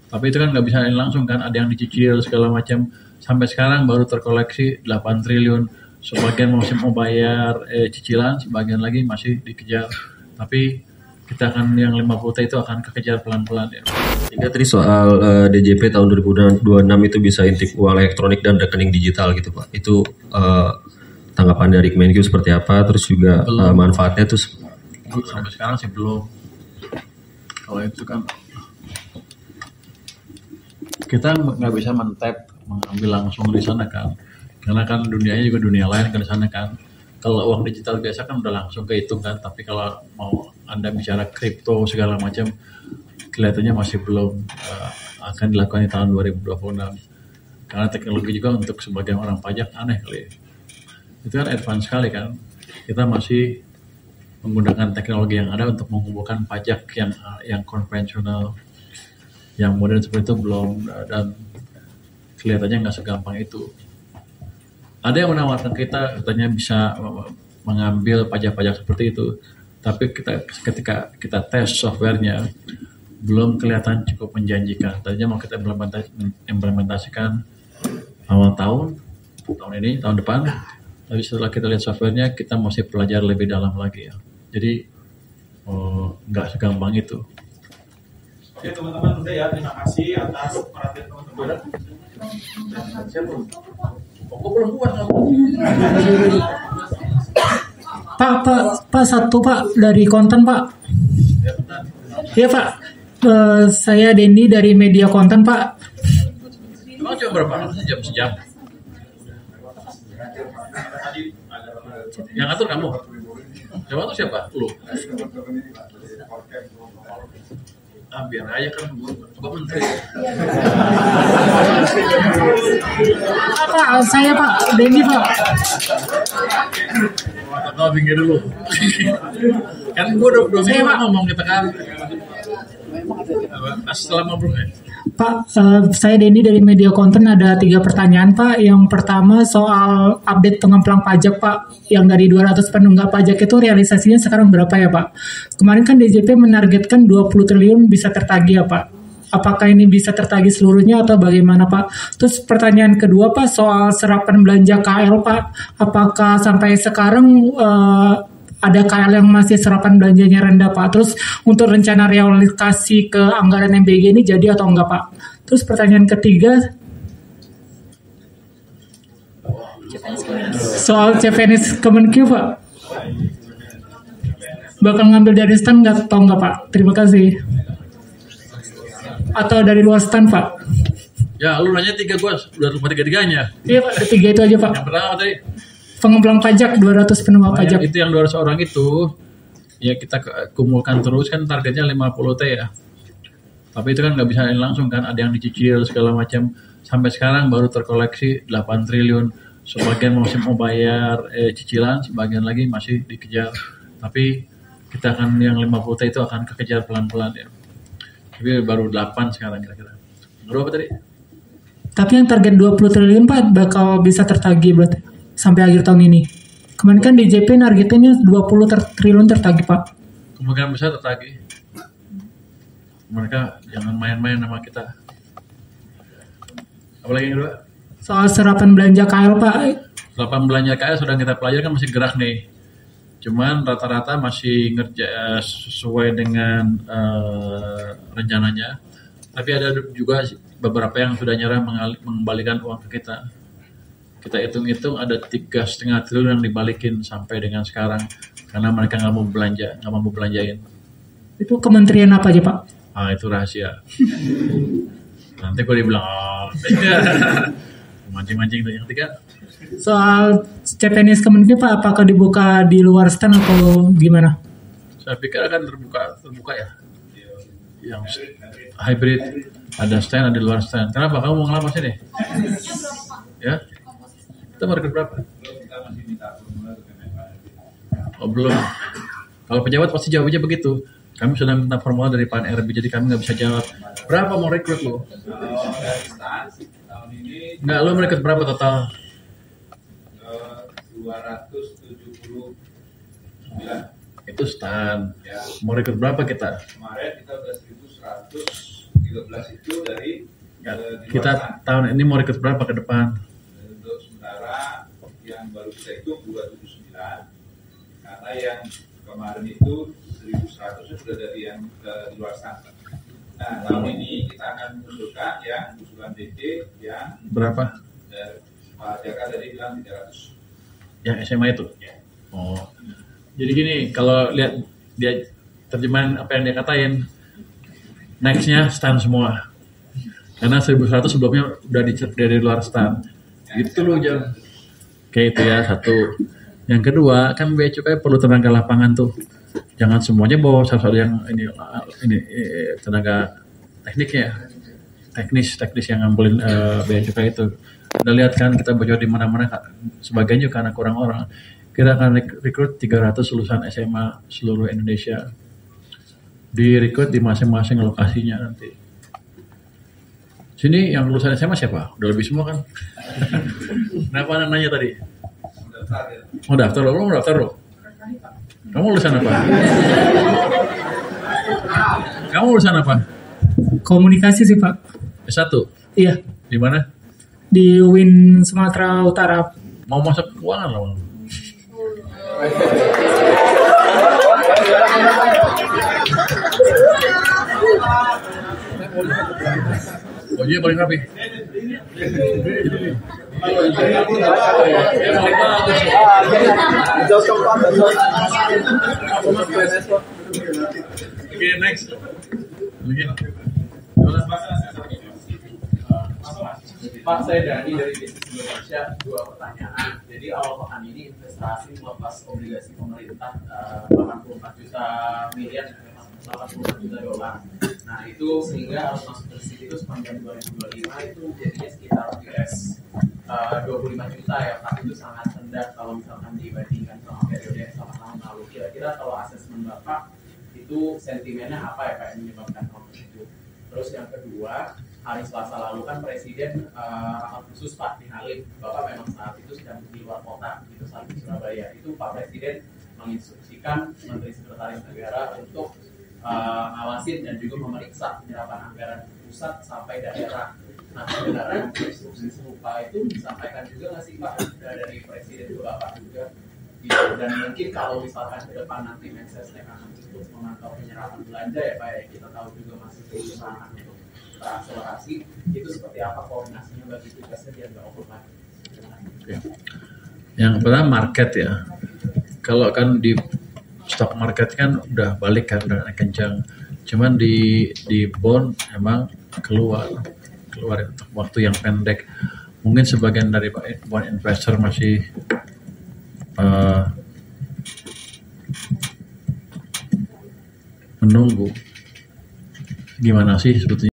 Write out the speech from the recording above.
Tapi itu kan nggak bisa langsung kan, ada yang dicicil segala macam. Sampai sekarang baru terkoleksi 8 triliun. Sebagian masih mau bayar cicilan, sebagian lagi masih dikejar. Tapi kita akan yang 50 T itu akan kekejar pelan-pelan ya. Sehingga tadi soal DJP tahun 2026 itu bisa intip uang elektronik dan rekening digital gitu Pak. Itu tanggapan dari Kemenkyu seperti apa? Terus juga manfaatnya itu sampai sekarang sih belum. Kalau itu kan kita nggak bisa men-tap, mengambil langsung di sana kan, karena kan dunianya juga dunia lain kan di sana kan. Kalau uang digital biasa kan udah langsung kehitung kan, tapi kalau mau Anda bicara kripto segala macam, kelihatannya masih belum akan dilakukan di tahun 2026. Karena teknologi juga untuk sebagian orang pajak aneh kali. Itu kan advance sekali kan. Kita masih menggunakan teknologi yang ada untuk mengumpulkan pajak yang konvensional, yang modern seperti itu belum, dan kelihatannya nggak segampang itu. Ada yang menawarkan kita katanya bisa mengambil pajak-pajak seperti itu, tapi ketika kita tes softwarenya belum kelihatan cukup menjanjikan. Tadinya mau kita implementasikan awal tahun ini, tahun depan, tapi setelah kita lihat softwarenya kita masih pelajari lebih dalam lagi ya. Jadi nggak segampang itu. Oke teman-teman, udah ya, terima kasih atas perhatian teman-teman. Pak satu Pak dari konten Pak. Iya Pak, saya Dendi dari media konten Pak. Emang cuma berapa? Sejam. Yang atur kamu? Yang atur siapa? Lu? Biar aja kan gua menteri. Pak, saya Pak Dendi Pak. Atau pinggir dulu. Kan gua udah ngomong kita kan. Setelah ngobrol Pak, saya Dendi dari media konten, ada 3 pertanyaan Pak. Yang pertama soal update pengemplang pajak Pak, yang dari 200 penunggak pajak itu realisasinya sekarang berapa ya Pak? Kemarin kan DJP menargetkan 20 triliun bisa tertagih ya Pak. Apakah ini bisa tertagih seluruhnya atau bagaimana Pak? Terus pertanyaan kedua Pak soal serapan belanja KL Pak, apakah sampai sekarang ada KL yang masih serapan belanjanya rendah Pak? Terus untuk rencana realokasi ke anggaran MBG ini jadi atau enggak Pak? Terus pertanyaan ketiga soal CPNS Kemenkyu Pak, bakal ngambil dari stan nggak atau enggak Pak? Terima kasih. Atau dari luar stan Pak? Ya lu nanya 3, gua udah lupa 3-3-nya. Iya Pak, 3 itu aja Pak. Yang pertama tadi Pengemplang pajak 200 penunggak pajak. Itu yang 200 orang itu ya kita kumpulkan terus kan, targetnya 50 T ya. Tapi itu kan nggak bisa langsung kan, ada yang dicicil segala macam. Sampai sekarang baru terkoleksi 8 triliun. Sebagian masih mau bayar cicilan, sebagian lagi masih dikejar. Tapi kita akan yang 50 T itu akan kekejar pelan-pelan ya. Tapi baru 8 sekarang kira-kira. Berapa tadi? Tapi yang target 20 triliun Pak bakal bisa tertagih berarti sampai akhir tahun ini. Kemarin kan DJP nargetinnya 20 triliun tertagih Pak. Kemungkinan besar tertagih. Mereka jangan main-main sama kita. Apalagi yang kedua? Soal serapan belanja KL Pak. Serapan belanja KL sudah kita pelajari kan, masih gerak nih. Cuman rata-rata masih sesuai dengan rencananya. Tapi ada juga beberapa yang sudah nyerah mengembalikan uang ke kita. Kita hitung-hitung ada 3,5 triliun yang dibalikin sampai dengan sekarang karena mereka nggak mau belanjain. Itu kementerian apa aja Pak? Itu rahasia. Nanti kalau dibilang mancing-mancing. Yang 3 soal CPNS Kemenkyu Pak, apakah dibuka di luar stand atau gimana? Saya pikir akan terbuka ya. Yang hybrid, ada stand, ada di luar stand. Kenapa kamu mau ngelamar sini? Ya? Kita market berapa? Oh belum. Kalau pejabat pasti jawabnya begitu. Kami sudah minta formulir dari Pak RB, jadi kami nggak bisa jawab. Berapa mau rekrut lo? Nggak, lo merekrut berapa total? 279. Itu stand. Mau rekrut berapa kita? Kemarin kita udah 1.100. 13 itu dari Ya, di luar kita sana. tahun ini mau rekrut berapa ke depan? Untuk sementara yang baru kita hitung 279, karena yang kemarin itu 1.100 itu sudah dari yang di luar sana. Nah, tahun ini kita akan mengusulkan yang usulan DT yang Berapa? Pak Jaka tadi bilang 300. Yang SMA itu? Ya. Oh, jadi gini, kalau lihat dia terjemahan apa yang dia katain, nextnya stand semua. Karena 1.100 sebelumnya udah dari luar stand. Gitu loh, Jam. Kayak itu ya, satu. Yang kedua, kan bea cukai perlu tenaga lapangan tuh. Jangan semuanya bawa satu yang ini tenaga tekniknya, teknis yang ngambilin bea cukai itu. Udah lihat kan kita bocor di mana-mana, sebagian juga karena kurang orang. Kita akan rekrut 300 lulusan SMA seluruh Indonesia. Direkrut di masing-masing lokasinya nanti. Sini yang lulusan SMA siapa? Udah lebih semua kan? Kenapa Anda nanya tadi? Mau daftar lo? Mau daftar lo? Kamu lulusan apa? Kamu lulusan apa? Komunikasi sih Pak. S1? Iya, Di mana? di UIN Sumatera Utara. Mau masuk keuangan loh. Bajunya paling rapi. Oke, next. Pak, saya Dani dari Bisnis Indonesia. 2 pertanyaan. Jadi awal pekan ini investasi melepas obligasi pemerintah 84 juta miliar, 84 juta dolar. Nah itu sehingga harus masuk ke situ sepanjang 2025 itu jadinya sekitar US 25 juta ya Pak. Itu sangat rendah kalau misalkan dibandingkan sama periode yang sama tahun lalu. Kira-kira kalau asesmen Bapak itu sentimennya apa ya Pak yang menyebabkan hal itu? Terus yang kedua, hari Selasa lalu kan Presiden rapat khusus Pak di Halim. Bapak memang saat itu sedang di luar kota, itu saat di Surabaya. Itu Pak Presiden menginstruksikan Menteri Sekretaris Negara untuk ngawasin dan juga memeriksa penyerapan anggaran pusat sampai daerah. Nah, sebenarnya instruksi serupa itu disampaikan juga nggak sih Pak dari Presiden ke Bapak juga? Gitu. Dan mungkin kalau misalkan ke depan nanti Mensesnek akan terus memantau penyerapan belanja ya Pak ya, kita tahu juga masih kesusahan untuk akselerasi, itu seperti apa koordinasinya bagi tugasnya biar nggak overlap? Yang pertama market ya. Kalau kan di stock market kan udah balik kan, udah naik kencang. Cuman di bond emang keluar untuk waktu yang pendek. Mungkin sebagian dari bond investor masih menunggu gimana sih sebetulnya